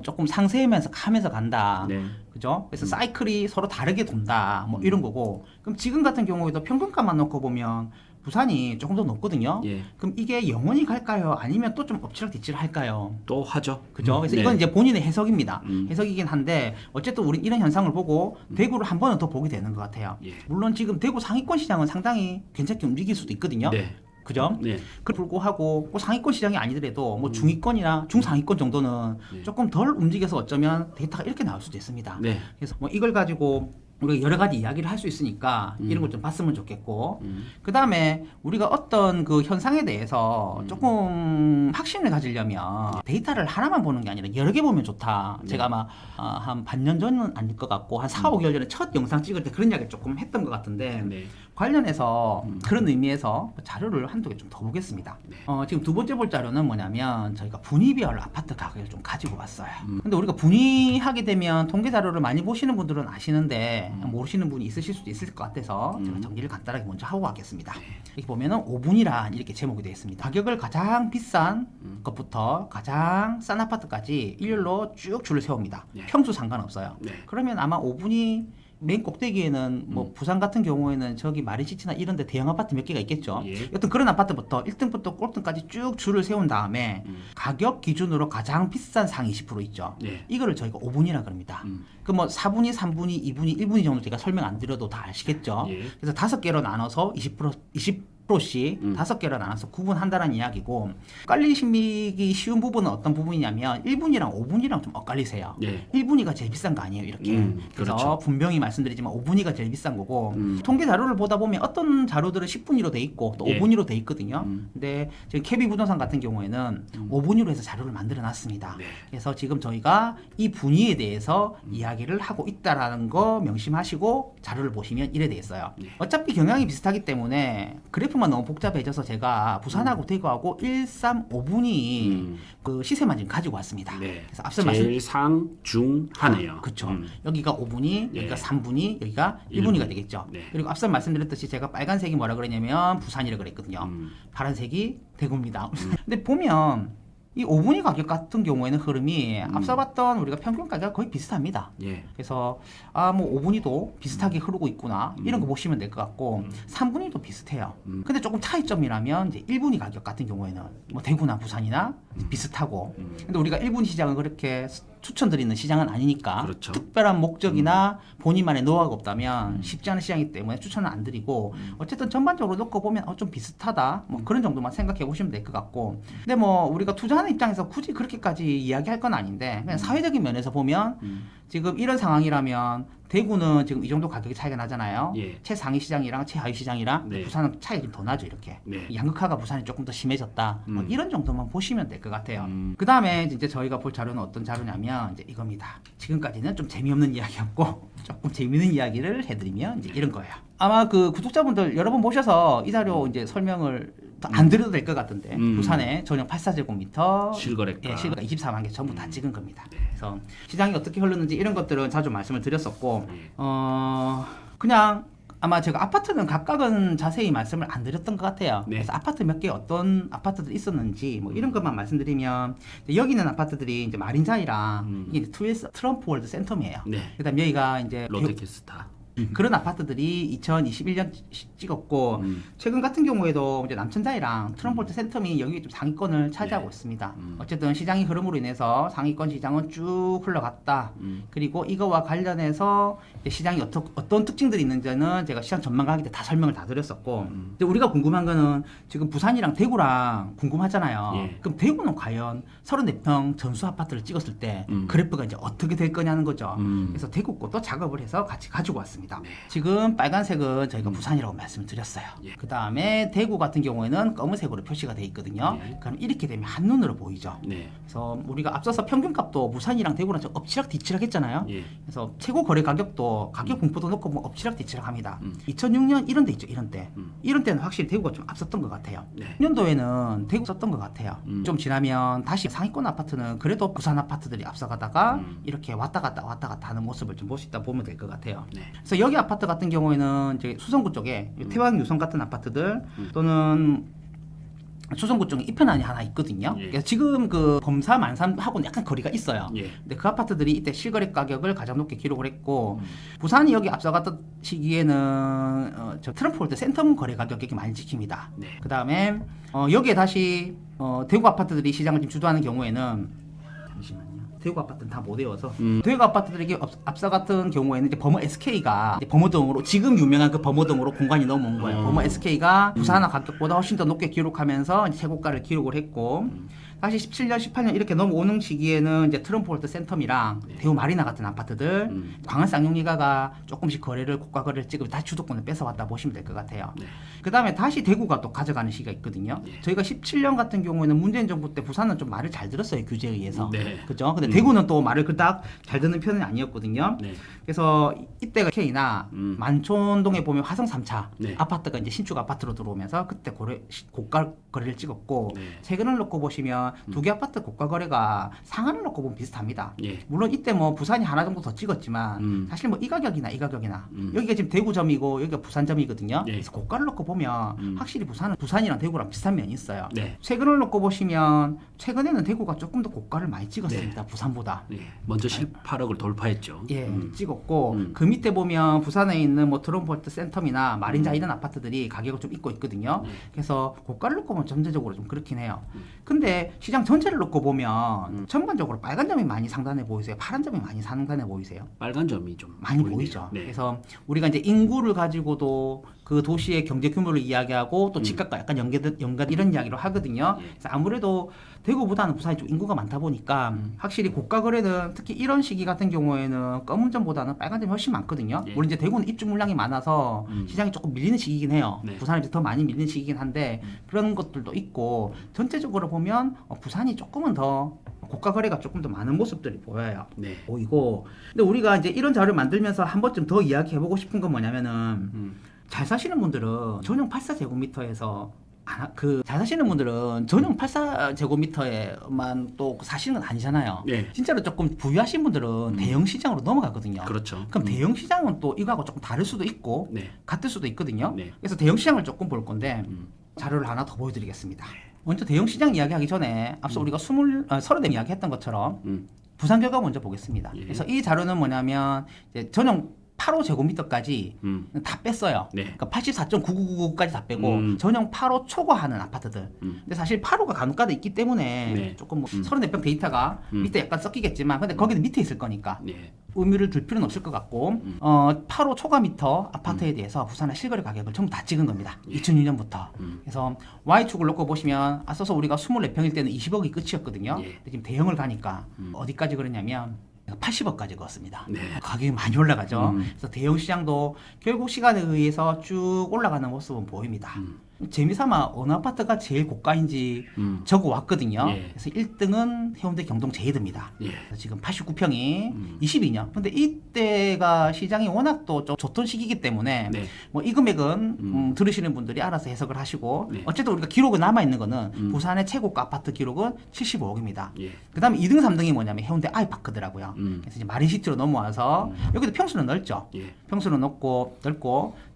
조금 상세하면서 가면서 간다. 네. 그죠? 그래서 사이클이 서로 다르게 돈다. 뭐 이런 거고. 그럼 지금 같은 경우에도 평균가만 놓고 보면 부산이 조금 더 높거든요. 예. 그럼 이게 영원히 갈까요? 아니면 또 좀 엎치락뒤치락 할까요? 또 하죠. 그죠? 그래서 네. 이건 이제 본인의 해석입니다. 해석이긴 한데 어쨌든 우리 이런 현상을 보고 대구를 한 번은 더 보게 되는 것 같아요. 예. 물론 지금 대구 상위권 시장은 상당히 괜찮게 움직일 수도 있거든요. 네. 그죠? 네. 그 불구하고 꼭 상위권 시장이 아니더라도 뭐 중위권이나 중상위권 정도는 조금 덜 움직여서 어쩌면 데이터가 이렇게 나올 수도 있습니다. 네. 그래서 뭐 이걸 가지고 우리가 여러 가지 이야기를 할 수 있으니까 이런 걸 좀 봤으면 좋겠고 그 다음에 우리가 어떤 그 현상에 대해서 조금 확신을 가지려면 데이터를 하나만 보는 게 아니라 여러 개 보면 좋다. 제가 아마 한 반년 전은 아닐 것 같고 한 4, 5개월 전에 첫 영상 찍을 때 그런 이야기를 조금 했던 것 같은데 네. 관련해서 그런 의미에서 자료를 한두 개 좀 더 보겠습니다. 지금 두 번째 볼 자료는 뭐냐면 저희가 분위별 아파트 가격을 좀 가지고 왔어요. 근데 우리가 분위하게 되면 통계 자료를 많이 보시는 분들은 아시는데 모르시는 분이 있으실 수도 있을 것 같아서 제가 정리를 간단하게 먼저 하고 가겠습니다. 이렇게 보면은 5분이란 이렇게 제목이 되어 있습니다. 가격을 가장 비싼 것부터 가장 싼 아파트까지 일렬로 쭉 줄을 세웁니다. 네. 평수 상관없어요. 네. 그러면 아마 5분이 맨 꼭대기에는 뭐 부산 같은 경우에는 저기 마린시티나 이런 데 대형 아파트 몇 개가 있겠죠. 예. 여튼 그런 아파트부터 1등부터 꼴등까지 쭉 줄을 세운 다음에 가격 기준으로 가장 비싼 상 20% 있죠. 네. 이거를 저희가 5분이라 그럽니다. 그 뭐 4분위, 3분위, 2분위, 1분위 정도 제가 설명 안 드려도 다 아시겠죠. 예. 그래서 5개로 나눠서 20%씩 5개로 나눠서 구분한다는 이야기고 엇갈리시기 쉬운 부분은 어떤 부분이냐면 1분이랑 5분이랑 좀 엇갈리세요. 네. 1분위가 제일 비싼 거 아니에요, 이렇게. 그래서 그렇죠. 분명히 말씀드리지만 5분위가 제일 비싼 거고 통계 자료를 보다 보면 어떤 자료들은 10분위로 돼 있고 또 예. 5분위로 돼 있거든요. 근데 지금 KB 부동산 같은 경우에는 5분위로 해서 자료를 만들어 놨습니다. 네. 그래서 지금 저희가 이 분위에 대해서 이야기를 하고 있다라는 거 명심하시고 자료를 보시면 이래 돼 있어요. 네. 어차피 경향이 비슷하기 때문에 그래프만 너무 복잡해져서 제가 부산하고 대구하고 1, 3, 5분위 그 시세만 지금 가지고 왔습니다. 네. 그래서 앞서 말씀 제일 상중하네요. 그렇죠. 여기가 5분위, 네. 여기가 3분위, 여기가 1분위가 되겠죠. 네. 그리고 앞서 말씀드렸듯이 제가 빨간색이 뭐라 그랬냐면 부산이라 그랬거든요. 파란색이 대구입니다. 근데 보면 이 5분위 가격 같은 경우에는 흐름이 앞서 봤던 우리가 평균 가격 거의 비슷합니다. 예. 그래서 뭐 5분위도 비슷하게 흐르고 있구나 이런 거 보시면 될 것 같고 3분위도 비슷해요. 근데 조금 차이점이라면 이제 1분위 가격 같은 경우에는 뭐 대구나 부산이나 비슷하고 근데 우리가 1분위 시장은 그렇게 추천드리는 시장은 아니니까 그렇죠. 특별한 목적이나 본인만의 노하우가 없다면 쉽지 않은 시장이기 때문에 추천은 안 드리고 어쨌든 전반적으로 놓고 보면 좀 비슷하다 뭐 그런 정도만 생각해 보시면 될 것 같고 근데 뭐 우리가 투자하는 입장에서 굳이 그렇게까지 이야기할 건 아닌데 그냥 사회적인 면에서 보면 지금 이런 상황이라면 대구는 지금 이 정도 가격이 차이가 나잖아요. 예. 최상위 시장이랑 최하위 시장이랑 네. 부산은 차이가 좀 더 나죠 이렇게. 네. 양극화가 부산이 조금 더 심해졌다. 뭐 이런 정도만 보시면 될 것 같아요. 음. 그 다음에 이제 저희가 볼 자료는 어떤 자료냐면 이제 이겁니다. 지금까지는 좀 재미없는 이야기였고 조금 재미있는 이야기를 해드리면 이제 이런 거예요. 아마 그 구독자분들 여러 번 보셔서 이 자료 이제 설명을 더 안 드려도 될 것 같은데 부산의 전용 84제곱미터 실거래가. 예, 실거래가 24만 개 전부 다 찍은 겁니다. 그래서 시장이 어떻게 흘렀는지 이런 것들은 자주 말씀을 드렸었고 그냥 아마 제가 아파트는 각각은 자세히 말씀을 안 드렸던 것 같아요. 네. 그래서 아파트 몇 개 어떤 아파트들이 있었는지 뭐 이런 것만 말씀드리면 여기 있는 아파트들이 이제 마린자이랑 이게 투웨스 트럼프 월드 센텀이에요. 네. 그다음 여기가 이제 롯데캐스타. 그런 아파트들이 2021년 찍었고 최근 같은 경우에도 이제 남천자이랑 트럼폴트 센텀이 여기 좀 상위권을 차지하고 있습니다. 어쨌든 시장의 흐름으로 인해서 상위권 시장은 쭉 흘러갔다. 그리고 이거와 관련해서 이제 시장이 어떤 특징들이 있는지는 제가 시장 전망하기 때 다 설명을 다 드렸었고 근데 우리가 궁금한 거는 지금 부산이랑 대구랑 궁금하잖아요. 예. 그럼 대구는 과연 34평 전수 아파트를 찍었을 때 그래프가 이제 어떻게 될 거냐는 거죠. 그래서 대구 것도 작업을 해서 같이 가지고 왔습니다. 네. 지금 빨간색은 저희가 부산이라고 말씀을 드렸어요. 예. 그 다음에 대구 같은 경우에는 검은색으로 표시가 돼 있거든요. 네. 그럼 이렇게 되면 한눈으로 보이죠. 네. 그래서 우리가 앞서서 평균값도 부산이랑 대구랑 좀 엎치락 뒤치락 했잖아요. 예. 그래서 최고 거래 가격도 가격 분포도 놓고 보면 엎치락 뒤치락 합니다. 2006년 이런 데 있죠. 이런 때. 이런 때는 확실히 대구가 좀 앞섰던 것 같아요. 네. 6년도에는 대구 썼던 것 같아요. 좀 지나면 다시 상위권 아파트는 그래도 부산 아파트들이 앞서가다가 이렇게 왔다 갔다 하는 모습을 좀 볼 수 있다 보면 될 것 같아요. 네. 그래서 여기 아파트 같은 경우에는 이제 수성구 쪽에 태왕 유성 같은 아파트들 또는 수성구 쪽에 이편안이 하나 있거든요. 예. 그래서 지금 그 범사 만삼하고는 약간 거리가 있어요. 예. 근데 그 아파트들이 이때 실거래 가격을 가장 높게 기록을 했고 부산이 여기 앞서갔던 시기에는 저 트럼프홀드 센텀 거래 가격이 많이 지킵니다. 네. 그 다음에 여기에 다시 대구 아파트들이 시장을 지금 주도하는 경우에는 잠시만요. 대구 아파트는 다 못 외워서 대구 아파트들에게 앞서 같은 경우에는 이제 범어 SK가 범어동으로 지금 유명한 그 범어동으로 공간이 넘어온 거예요. 범어 SK가 부산 가격보다 훨씬 더 높게 기록하면서 이제 최고가를 기록을 했고 다시 17년, 18년 이렇게 넘어오는 시기에는 이제 트럼프홀트 센텀이랑 대우 마리나 같은 아파트들 광안 쌍용리가가 조금씩 고가 거래를 찍으면 다시 주도권을 뺏어왔다 보시면 될 것 같아요. 네. 그 다음에 다시 대구가 또 가져가는 시기가 있거든요. 저희가 17년 같은 경우에는 문재인 정부 때 부산은 좀 말을 잘 들었어요. 규제에 의해서. 네. 그죠? 근데 대구는 또 말을 그닥 잘 듣는 편은 아니었거든요. 네. 그래서 이때가 K나 만촌동에 보면 화성 3차 네. 아파트가 이제 신축 아파트로 들어오면서 그때 고가 거래를 찍었고 네. 최근을 놓고 보시면 두 개 아파트 고가 거래가 상한을 놓고 보면 비슷합니다. 예. 물론 이때 뭐 부산이 하나 정도 더 찍었지만 사실 뭐 이 가격이나 여기가 지금 대구점이고 여기가 부산점이거든요. 네. 그래서 고가를 놓고 보면 확실히 부산이랑 대구랑 비슷한 면이 있어요. 네. 최근을 놓고 보시면 최근에는 대구가 조금 더 고가를 많이 찍었습니다. 부산보다. 예. 먼저 18억을 돌파했죠. 예, 찍었고 그 밑에 보면 부산에 있는 뭐 트럼폴트 센텀이나 마린자 이런 아파트들이 가격을 좀 있고 있거든요. 그래서 고가를 놓고 보면 전체적으로 좀 그렇긴 해요. 근데 시장 전체를 놓고 보면 전반적으로 빨간 점이 많이 상단에 보이세요? 파란 점이 많이 상단에 보이세요? 빨간 점이 좀 많이 보이네요. 보이죠. 네. 그래서 우리가 이제 인구를 가지고도 그 도시의 경제 규모를 이야기하고 또 집값과 약간 연관 이런 이야기를 하거든요. 그래서 아무래도 대구보다는 부산이 좀 인구가 많다 보니까 확실히 고가 거래는 특히 이런 시기 같은 경우에는 검은 점보다는 빨간 점이 훨씬 많거든요. 예. 물론 이제 대구는 입주 물량이 많아서 시장이 조금 밀리는 시기이긴 해요. 네. 부산이 이제 더 많이 밀리는 시기이긴 한데 그런 것들도 있고 전체적으로 보면 부산이 조금은 더 고가 거래가 조금 더 많은 모습들이 보여요. 네. 보이고 근데 우리가 이제 이런 자료를 만들면서 한 번쯤 더 이야기해보고 싶은 건 뭐냐면은 잘 사시는 분들은 전용 84제곱미터에서 잘 사시는 분들은 전용 84제곱미터에만 또 사시는 건 아니잖아요. 네. 진짜로 조금 부유하신 분들은 대형 시장으로 넘어가거든요. 그렇죠. 그럼 대형 시장은 또 이거하고 조금 다를 수도 있고 네. 같을 수도 있거든요. 네. 그래서 대형 시장을 조금 볼 건데 자료를 하나 더 보여드리겠습니다. 먼저 대형 시장 이야기하기 전에 앞서 우리가 34 이야기 했던 것처럼 부산 결과 먼저 보겠습니다. 예. 그래서 이 자료는 뭐냐면 이제 전용 8호 제곱미터까지 다 뺐어요. 네. 그러니까 84.9999까지 다 빼고 전용 8호 초과하는 아파트들. 근데 사실 8호가 간혹가다 있기 때문에 네. 조금 뭐 34평 데이터가 밑에 약간 섞이겠지만 근데 거기는 밑에 있을 거니까 네. 의미를 둘 필요는 없을 것 같고 8호 초과미터 아파트에 대해서 부산의 실거래 가격을 전부 다 찍은 겁니다. 2006년부터. 그래서 Y축을 놓고 보시면 앞서서 우리가 24평일 때는 20억이 끝이었거든요. 예. 근데 지금 대형을 가니까 어디까지 그러냐면 80억까지 걷습니다. 네. 가격이 많이 올라가죠. 그래서 대형 시장도 결국 시간에 의해서 쭉 올라가는 모습은 보입니다. 재미삼아 어느 아파트가 제일 고가인지 적어 왔거든요. 예. 그래서 1등은 해운대 경동 제이드입니다. 예. 그래서 지금 89평이 22년. 근데 이때가 시장이 워낙 또 좀 좋던 시기이기 때문에 네. 뭐 이 금액은 들으시는 분들이 알아서 해석을 하시고 네. 어쨌든 우리가 기록에 남아 있는 거는 부산의 최고가 아파트 기록은 75억입니다. 예. 그다음에 2등, 3등이 뭐냐면 해운대 아이파크더라고요. 그래서 이제 마린시티로 넘어와서 여기도 평수는 넓죠. 예. 평수는 넓고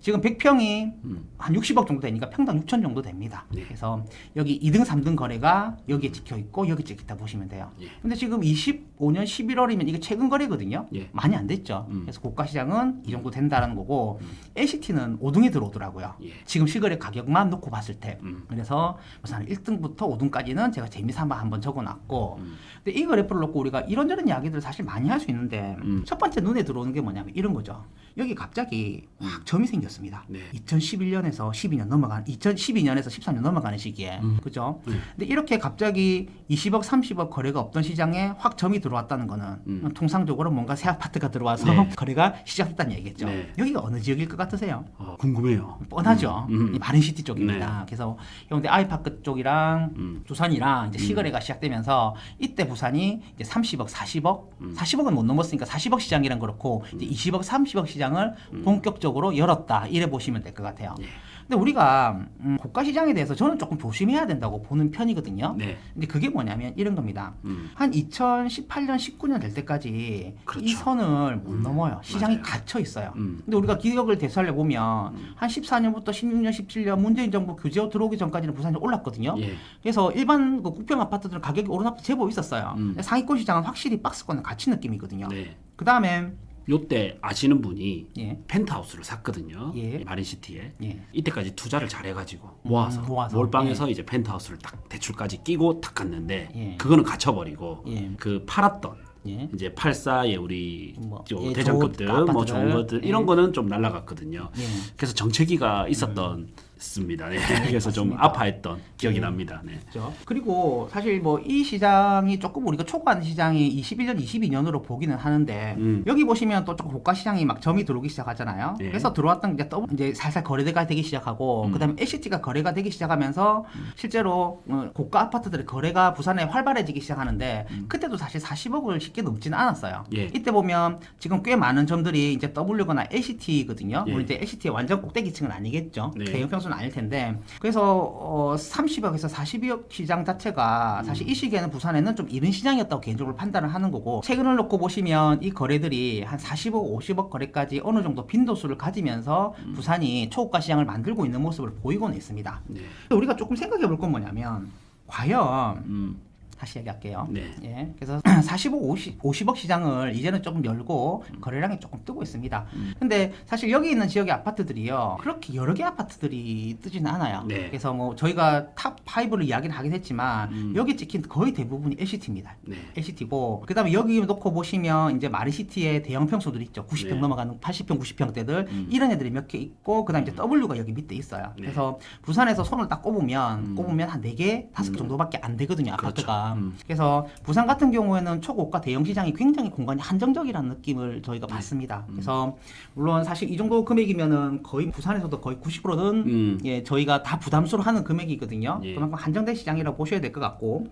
지금 100평이 한 60억 정도 되니까 평당 6천 정도 됩니다. 네. 그래서 여기 2등, 3등 거래가 여기에 찍혀 있고 여기 찍혀 있다 보시면 돼요. 예. 근데 지금 25년 11월이면 이게 최근 거래거든요. 예. 많이 안 됐죠. 그래서 고가 시장은 이 정도 된다는 거고 LCT는 5등에 들어오더라고요. 예. 지금 실거래 가격만 놓고 봤을 때. 그래서 우선 1등부터 5등까지는 제가 재미삼아 한번 적어놨고 근데 이 그래프를 놓고 우리가 이런저런 이야기들을 사실 많이 할 수 있는데 첫 번째 눈에 들어오는 게 뭐냐면 이런 거죠. 여기 갑자기 확 점이 생겼습니다. 네. 2011년에서 2012년에서 13년 넘어가는 시기에 그죠? 근데 이렇게 갑자기 20억, 30억 거래가 없던 시장에 확 점이 들어왔다는 거는 통상적으로 뭔가 새 아파트가 들어와서 네. 거래가 시작됐다는 얘기겠죠. 네. 여기가 어느 지역일 것 같으세요? 궁금해요. 뻔하죠. 이 마린시티 쪽입니다. 네. 그래서 해운대 아이파크 쪽이랑 두산이랑 이제 시거래가 시작되면서 이때 부산이 이제 30억, 40억, 40억은 못 넘었으니까 40억 시장이란 그렇고 이제 20억, 30억 시장을 본격적으로 열었다 이래 보시면 될 것 같아요. 예. 근데 우리가 고가 시장에 대해서 저는 조금 조심해야 된다고 보는 편이거든요. 네. 근데 그게 뭐냐면 이런 겁니다. 한 2018년, 19년 될 때까지 그렇죠. 이 선을 못 넘어요. 시장이 맞아요. 갇혀 있어요. 근데 우리가 기억을 되살려 보면 한 14년부터 16년, 17년 문재인 정부 규제 들어오기 전까지는 부산이 올랐거든요. 예. 그래서 일반 그 국평 아파트들은 가격이 오른 아파트 제법 있었어요. 상위권 시장은 확실히 박스권을 갇힌 느낌이거든요. 네. 그 다음에 요때 아시는 분이 예. 펜트하우스를 샀거든요. 예. 마린시티에. 예. 이때까지 투자를 잘해가지고 모아서 모아서. 몰빵해서 이제 펜트하우스를 딱 대출까지 끼고 딱 갔는데 예. 그거는 갇혀버리고 예. 그 팔았던 예. 이제 84에 우리 뭐, 저 예, 대전급들 좋은 뭐 아파트들. 좋은 것들 예. 이런 거는 좀 날라갔거든요. 예. 그래서 정체기가 있었습니다. 네. 그래서 좀 맞습니다. 아파했던 기억이 예. 납니다. 네. 그렇죠. 그리고 사실 뭐 이 시장이 조금 우리가 초과하는 시장이 21년, 22년으로 보기는 하는데 여기 보시면 또 조금 고가 시장이 막 점이 들어오기 시작하잖아요. 예. 그래서 들어왔던 게 이제 살살 거래가 되기 시작하고 그다음에 LCT가 거래가 되기 시작하면서 실제로 고가 아파트들의 거래가 부산에 활발해지기 시작하는데 그때도 사실 40억을 쉽게 넘지는 않았어요. 예. 이때 보면 지금 꽤 많은 점들이 이제 W거나 LCT거든요. 예. 물론 이제 LCT의 완전 꼭대기층은 아니겠죠. 네. 대형 평수는 아닐 텐데 그래서 30억에서 42억 시장 자체가 사실 이 시기에는 부산에는 좀 이른 시장이었다고 개인적으로 판단을 하는 거고 최근을 놓고 보시면 이 거래들이 한 40억, 50억 거래까지 어느 정도 빈도수를 가지면서 부산이 초고가 시장을 만들고 있는 모습을 보이고는 있습니다. 네. 우리가 조금 생각해 볼 건 뭐냐면 과연 다시 얘기할게요. 네. 예. 그래서 45억, 50억 시장을 이제는 조금 열고 거래량이 조금 뜨고 있습니다. 근데 사실 여기 있는 지역의 아파트들이요. 그렇게 여러 개 아파트들이 뜨지는 않아요. 네. 그래서 뭐 저희가 탑 5를 이야기는 하긴 했지만 여기 찍힌 거의 대부분이 LCT입니다. 네. LCT고 그다음에 여기 놓고 보시면 이제 마린시티의 대형 평수들 있죠. 90평 네. 넘어가는 80평, 90평대들 이런 애들이 몇 개 있고 그다음에 이제 W가 여기 밑에 있어요. 네. 그래서 부산에서 손을 딱 꼽으면 한 4개, 5개 정도밖에 안 되거든요. 아파트가. 그래서 부산 같은 경우에는 초고가 대형 시장이 굉장히 공간이 한정적이라는 느낌을 저희가 받습니다. 그래서 물론 사실 이 정도 금액이면은 거의 부산에서도 거의 90%는 예, 저희가 다 부담스러워하는 금액이거든요. 예. 그만큼 한정된 시장이라고 보셔야 될 것 같고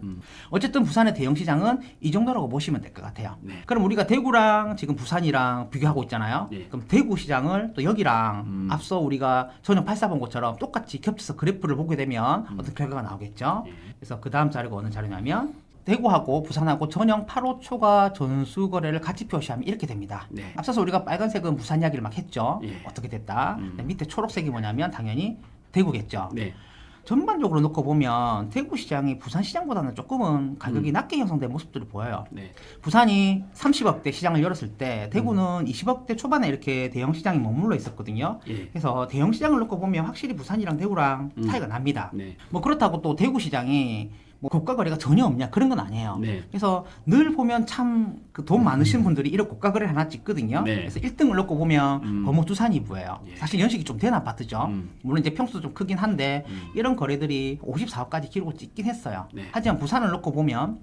어쨌든 부산의 대형 시장은 이 정도라고 보시면 될 것 같아요. 네. 그럼 우리가 대구랑 지금 부산이랑 비교하고 있잖아요. 예. 그럼 대구 시장을 또 여기랑 앞서 우리가 전용 84 본 것처럼 똑같이 겹쳐서 그래프를 보게 되면 어떤 결과가 나오겠죠. 예. 그래서 그 다음 자료가 어느 자료냐면 대구하고 부산하고 전형 8호 초과 전수 거래를 같이 표시하면 이렇게 됩니다. 네. 앞서서 우리가 빨간색은 부산 이야기를 막 했죠. 예. 어떻게 됐다. 밑에 초록색이 뭐냐면 당연히 대구겠죠. 네. 전반적으로 놓고 보면 대구 시장이 부산 시장보다는 조금은 가격이 낮게 형성된 모습들이 보여요. 네. 부산이 30억대 시장을 열었을 때 대구는 20억대 초반에 이렇게 대형 시장이 머물러 있었거든요. 예. 그래서 대형 시장을 놓고 보면 확실히 부산이랑 대구랑 차이가 납니다. 네. 뭐 그렇다고 또 대구 시장이 뭐 고가 거래가 전혀 없냐 그런 건 아니에요. 네. 그래서 늘 보면 참 그 돈 많으신 분들이 이런 고가 거래를 하나 찍거든요. 네. 그래서 1등을 놓고 보면 거목두산이부예요. 예. 사실 연식이 좀 된 아파트죠. 물론 이제 평수도 좀 크긴 한데 이런 거래들이 54억까지 기록을 찍긴 했어요. 네. 하지만 부산을 놓고 보면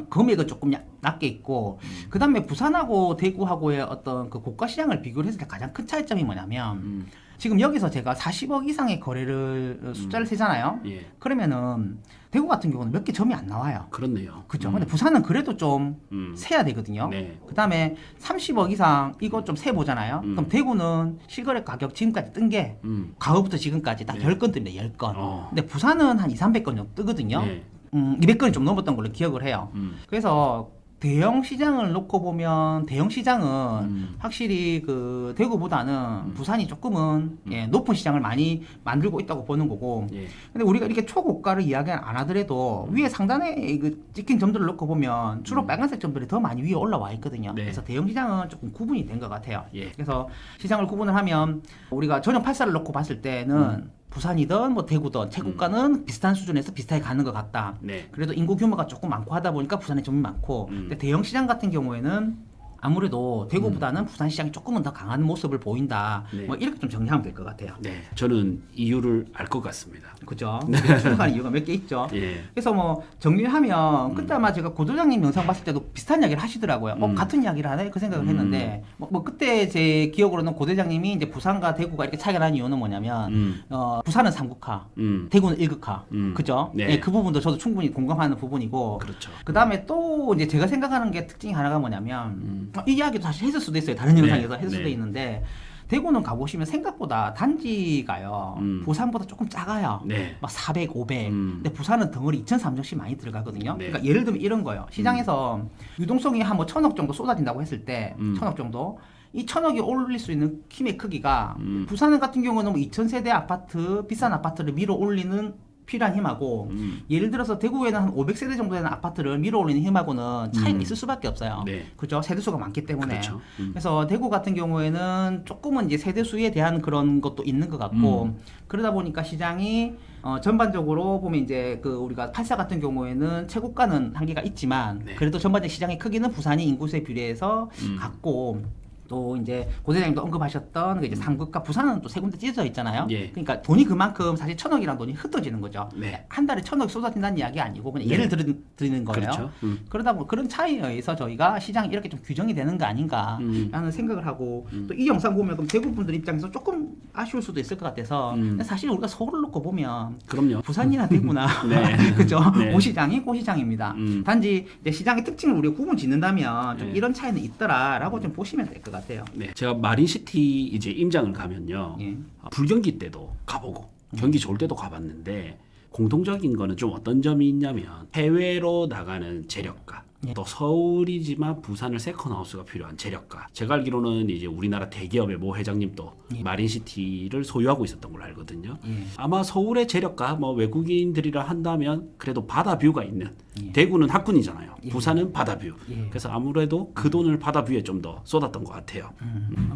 금액은 조금 낮게 있고 그 다음에 부산하고 대구하고의 어떤 그 고가 시장을 비교를 했을 때 가장 큰 차이점이 뭐냐면 지금 여기서 제가 40억 이상의 거래를 숫자를 세잖아요. 예. 그러면은 대구 같은 경우는 몇 개 점이 안 나와요. 그렇네요. 그죠? 근데 부산은 그래도 좀 세야 되거든요. 네. 그 다음에 30억 이상 이거 좀 세보잖아요. 그럼 대구는 실거래 가격 지금까지 뜬 게 과거부터 지금까지 딱 10건 뜹니다. 10건. 근데 부산은 한 2, 300건 정도 뜨거든요. 네. 200건이 좀 넘었던 걸로 기억을 해요. 그래서 대형 시장을 놓고 보면 대형 시장은 확실히 그 대구보다는 부산이 조금은 예, 높은 시장을 많이 만들고 있다고 보는 거고. 예. 근데 우리가 이렇게 초고가를 이야기 안 하더라도 위에 상단에 그 찍힌 점들을 놓고 보면 주로 빨간색 점들이 더 많이 위에 올라와 있거든요. 네. 그래서 대형 시장은 조금 구분이 된 것 같아요. 예. 그래서 시장을 구분을 하면 우리가 전용 8사를 놓고 봤을 때는 부산이든 뭐 대구든 최고가는 비슷한 수준에서 비슷하게 가는 것 같다. 네. 그래도 인구 규모가 조금 많고 하다 보니까 부산에 점이 많고 근데 대형 시장 같은 경우에는 아무래도 대구보다는 부산 시장이 조금은 더 강한 모습을 보인다. 네. 뭐 이렇게 좀 정리하면 될 것 같아요. 네. 저는 이유를 알 것 같습니다. 그죠? 추측하는 이유가 몇 개 있죠. 예. 그래서 뭐 정리를 하면 그때 아마 제가 고도장님 영상 봤을 때도 비슷한 이야기를 하시더라고요. 같은 이야기를 하네? 그 생각을 했는데 뭐 그때 제 기억으로는 고대장님이 이제 부산과 대구가 이렇게 차이가 나는 이유는 뭐냐면 부산은 3국화, 대구는 1국화. 그죠? 네. 예, 그 부분도 저도 충분히 공감하는 부분이고 그렇죠. 그 다음에 또 이제 제가 생각하는 게 특징이 하나가 뭐냐면 이 이야기도 사실 했을 수도 있어요. 다른 영상에서 했을 수도 네. 있는데 대구는 가보시면 생각보다 단지가요. 부산보다 조금 작아요. 네. 막 400, 500. 근데 부산은 덩어리 2,000, 3,000씩 많이 들어가거든요. 네. 그러니까 예를 들면 이런 거예요. 시장에서 유동성이 한 뭐 1,000억 정도 쏟아진다고 했을 때 1,000억 정도 이 1,000억이 올릴 수 있는 힘의 크기가 부산 같은 경우는 뭐 2,000세대 아파트, 비싼 아파트를 밀어 올리는 필요한 힘하고 예를 들어서 대구에는 한 500세대 정도 되는 아파트를 밀어 올리는 힘하고는 차이가 있을 수밖에 없어요. 네. 그죠? 세대수가 많기 때문에. 그렇죠. 그래서 대구 같은 경우에는 조금은 이제 세대수에 대한 그런 것도 있는 것 같고 그러다 보니까 시장이 전반적으로 보면 이제 그 우리가 8사 같은 경우에는 최고가는 한계가 있지만 네. 그래도 전반적 시장의 크기는 부산이 인구수에 비례해서 같고 또 이제 고대장님도 언급하셨던 그 이제 상급과 부산은 또 세 군데 찢어져 있잖아요. 예. 그러니까 돈이 그만큼 사실 1,000억이란 돈이 흩어지는 거죠. 네. 한 달에 1,000억이 쏟아진다는 이야기 아니고 그냥 예를 드리는 거예요. 그렇죠. 그러다 보니 그런 차이에 의해서 저희가 시장이 이렇게 좀 규정이 되는 거 아닌가라는 생각을 하고 또 이 영상 보면 그럼 대구 분들 입장에서 조금 아쉬울 수도 있을 것 같아서 근데 사실 우리가 서울을 놓고 보면 그럼요. 부산이나 대구나 네. 그죠? 네. 고시장이 고시장입니다. 단지 이제 시장의 특징을 우리가 구분 짓는다면 좀 네. 이런 차이는 있더라라고 좀 보시면 될 것 같아요. 네. 제가 마린시티 이제 임장을 가면요. 예. 불경기 때도 가보고 경기 좋을 때도 가봤는데 공통적인 거는 좀 어떤 점이 있냐면 해외로 나가는 재력가 예. 또 서울이지만 부산을 세컨하우스가 필요한 재력가. 제가 알기로는 이제 우리나라 대기업의 모 회장님도 예. 마린시티를 소유하고 있었던 걸로 알거든요. 예. 아마 서울의 재력가 뭐 외국인들이라 한다면 그래도 바다뷰가 있는 예. 대구는 학군이잖아요. 예. 부산은 바다뷰. 예. 그래서 아무래도 그 돈을 바다뷰에 좀 더 쏟았던 것 같아요.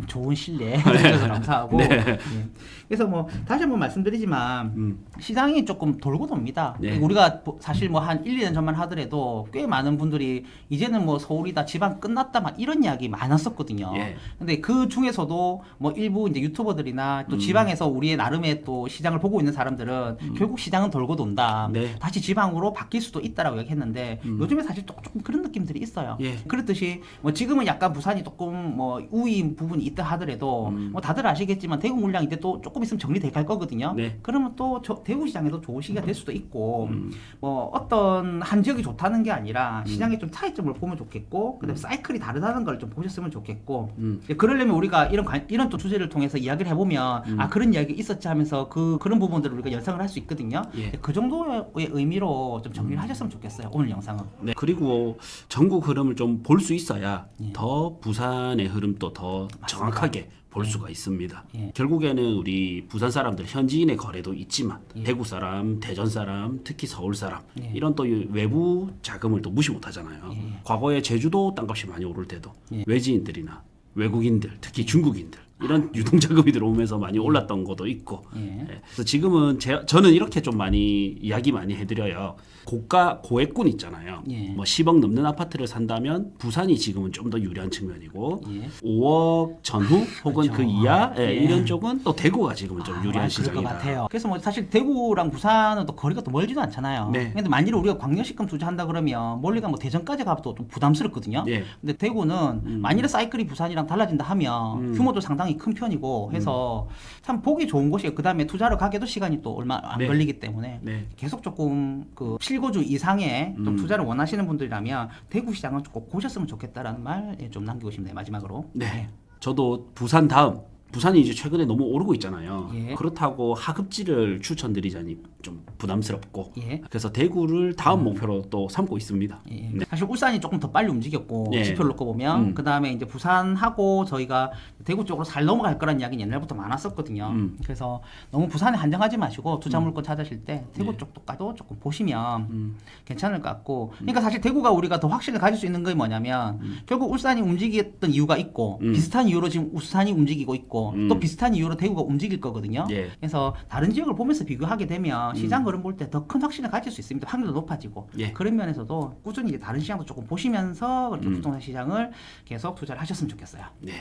좋은 신뢰 해주셔서 감사하고 네. 예. 그래서 뭐 다시 한번 말씀드리지만 시장이 조금 돌고 돕니다. 네. 우리가 사실 뭐 한 1, 2년 전만 하더라도 꽤 많은 분들이 이제는 뭐 서울이다 지방 끝났다 막 이런 이야기 많았었거든요. 예. 근데 그 중에서도 뭐 일부 이제 유튜버들이나 또 지방에서 우리의 나름의 또 시장을 보고 있는 사람들은 결국 시장은 돌고 돈다. 네. 다시 지방으로 바뀔 수도 있다라고 얘기했는데 요즘에 사실 조금 그런 느낌들이 있어요. 예. 그렇듯이 뭐 지금은 약간 부산이 조금 뭐 우위인 부분이 있다 하더라도 뭐 다들 아시겠지만 대구 물량 이제 또 조금 있으면 정리돼 갈 거거든요. 네. 그러면 또 대구 시장에도 좋은 시기가 될 수도 있고 뭐 어떤 한 지역이 좋다는 게 아니라 시장의 좀 차이점을 보면 좋겠고 그다음에 사이클이 다르다는 걸 좀 보셨으면 좋겠고 이제 그러려면 우리가 이런 또 주제를 통해서 이야기를 해보면 아 그런 이야기 있었지 하면서 그런 부분들을 우리가 연상을 할 수 있거든요. 예. 그 정도의 의미로 좀 정리를 하셨으면 좋겠어요. 오늘 영상은. 네. 그리고 전국 흐름을 좀 볼 수 있어야 예. 더 부산의 흐름도 더 정확하게 볼 수가 있습니다. 예. 결국에는 우리 부산 사람들 현지인의 거래도 있지만 예. 대구 사람, 대전 사람, 특히 서울 사람 예. 이런 또 외부 자금을 또 무시 못하잖아요. 예. 과거에 제주도 땅값이 많이 오를 때도 예. 외지인들이나 외국인들, 특히 중국인들 이런 유동자금이 들어오면서 많이 올랐던 것도 있고. 예. 예. 그래서 지금은 저는 이렇게 좀 많이 이야기 많이 해드려요. 고가 고액군 있잖아요. 예. 뭐 10억 넘는 아파트를 산다면 부산이 지금은 좀 더 유리한 측면이고 예. 5억 전후 혹은 그렇죠. 그 이하 예. 이런 쪽은 또 대구가 지금은 좀 유리한 그럴 것 시장이다. 같아요. 그래서 뭐 사실 대구랑 부산은 또 거리가 또 멀지도 않잖아요. 네. 근데 만일 우리가 광역시금 투자한다 그러면 멀리가 뭐 대전까지 가도 좀 부담스럽거든요. 예. 근데 대구는 만일에 사이클이 부산이랑 달라진다 하면 규모도 상당히 큰 편이고 해서 참 보기 좋은 곳이에요. 그 다음에 투자를 가게도 시간이 또 얼마 안 네. 걸리기 때문에 네. 계속 조금 그 실거주 이상의 좀 투자를 원하시는 분들이라면 대구 시장은 꼭 보셨으면 좋겠다라는 말 좀 남기고 싶네요. 마지막으로. 네. 저도 부산 다음 부산이 이제 최근에 너무 오르고 있잖아요. 예. 그렇다고 하급지를 추천드리자니 좀 부담스럽고 예. 그래서 대구를 다음 목표로 또 삼고 있습니다. 예. 네. 사실 울산이 조금 더 빨리 움직였고 예. 지표를 놓고 보면 그 다음에 이제 부산하고 저희가 대구 쪽으로 잘 넘어갈 거란 이야기는 옛날부터 많았었거든요. 그래서 너무 부산에 한정하지 마시고 투자 물건 찾으실 때 대구 쪽도 가도 조금 보시면 괜찮을 것 같고. 그러니까 사실 대구가 우리가 더 확신을 가질 수 있는 게 뭐냐면 결국 울산이 움직였던 이유가 있고 비슷한 이유로 지금 울산이 움직이고 있고 또 비슷한 이유로 대구가 움직일 거거든요. 예. 그래서 다른 지역을 보면서 비교하게 되면 시장 흐름 볼 때 더 큰 확신을 가질 수 있습니다. 확률도 높아지고. 예. 그런 면에서도 꾸준히 이제 다른 시장도 조금 보시면서 그렇게 부동산 시장을 계속 투자를 하셨으면 좋겠어요. 네.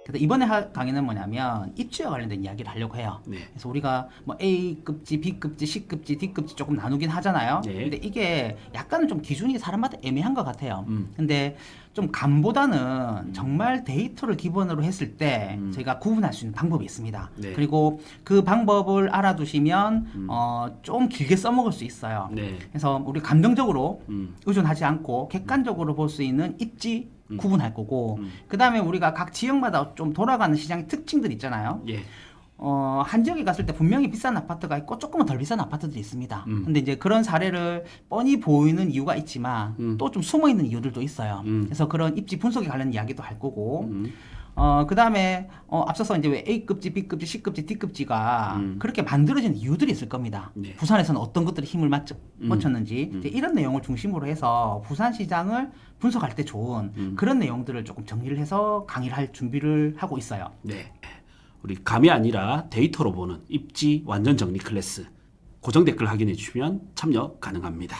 그래서 이번에 할 강의는 뭐냐면 입주와 관련된 이야기를 하려고 해요. 네. 그래서 우리가 뭐 A급지, B급지, C급지, D급지 조금 나누긴 하잖아요. 네. 근데 이게 약간은 좀 기준이 사람마다 애매한 것 같아요. 근데 좀 감보다는 정말 데이터를 기본으로 했을 때 저희가 구분할 수 있는 방법이 있습니다. 네. 그리고 그 방법을 알아두시면 좀 길게 써먹을 수 있어요. 네. 그래서 우리 감정적으로 의존하지 않고 객관적으로 볼 수 있는 입지 구분할 거고 그 다음에 우리가 각 지역마다 좀 돌아가는 시장의 특징들 있잖아요. 예. 한 지역에 갔을 때 분명히 비싼 아파트가 있고 조금은 덜 비싼 아파트들이 있습니다. 근데 이제 그런 사례를 뻔히 보이는 이유가 있지만 또 좀 숨어 있는 이유들도 있어요. 그래서 그런 입지 분석에 관련 이야기도 할 거고 그 다음에 앞서서 이제 왜 A급지, B급지, C급지, D급지가 그렇게 만들어진 이유들이 있을 겁니다. 네. 부산에서는 어떤 것들이 힘을 맞췄는지 이제 이런 내용을 중심으로 해서 부산 시장을 분석할 때 좋은 그런 내용들을 조금 정리를 해서 강의를 할 준비를 하고 있어요. 네. 우리 감이 아니라 데이터로 보는 입지 완전 정리 클래스 고정 댓글 확인해 주시면 참여 가능합니다.